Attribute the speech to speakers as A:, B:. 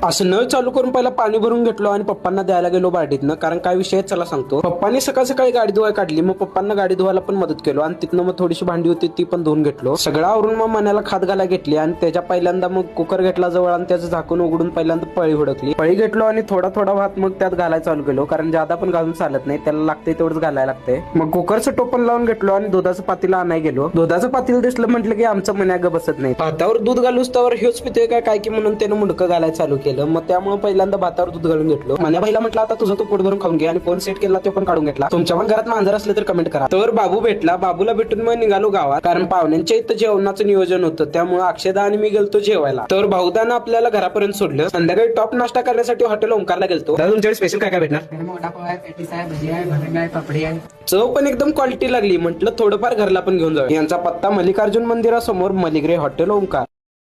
A: असं नळ चालू करून पहिला पाणी भरून घेतलो आणि पप्पांना द्यायला गेलो बार्डीतनं. कारण काय विषय आहे चला सांगतो. पप्पांनी सकाळ सकाळी गाडी धुवायला काढली, मग पप्पांना गाडी धुवायला पण मदत केलो आणि तिथनं मग थोडीशी भांडी होती ती पण धुवून घेतलो. सगळं आवरून मग मण्याला खात घाला घेतली आणि त्याच्या पहिल्यांदा मग कुकर घेतला जवळ आणि त्याचं झाकून उघडून पहिल्यांदा पळी हुडकली. पळी घेतलो आणि थोडा थोडा भात मग त्यात घालायला चालू केलो, कारण ज्यादा पण घालून चालत नाही, त्याला लागतंय तेवढंच घालायला लागतंय. मग कुकरचं टोपण लावून घेतलो आणि दुधाचं पातेलं आणाय गेलो. दुधाचं पातेलं दिसलं म्हटलं की आमचं मन्या ग बसत नाही. भातावर दूध घालूस तर ह्योच पितोय काय की म्हणून त्यानं मुंडकं घालायला चालू केलं. मग त्यामुळे पहिल्यांदा भातावर दूध घालून घेतलो. मन्या पहिला म्हटलं आता तुझं तू पोट भरून खाऊन घे आणि फोन सेट केला तो पण काढून घेतला. तुमच्या पण घरात मांजर असले तर कमेंट करा. तर बाबू भेटला. बाबूला भेटून मग निघालो गावात, कारण पाहुण्यांच्या इथं जेवणाचं नियोजन होतं. त्यामुळे अक्षदा आणि मी गेलतो जेवायला. तर भाऊदानं आपल्याला घरापर्यंत सोडलं. संध्याकाळी टॉप नाश्ता करण्यासाठी हॉटेल ओंकारला गेलतो. तुमच्याकडे स्पेशल काय काय भेटणार? चव पण एकदम क्वालिटी लागली. म्हटलं थोडंफार घरला पण घेऊन जाऊ. यांचा पत्ता मल्लिकार्जुन मंदिरासमोर मलिग्रे हॉटेल ओंकार.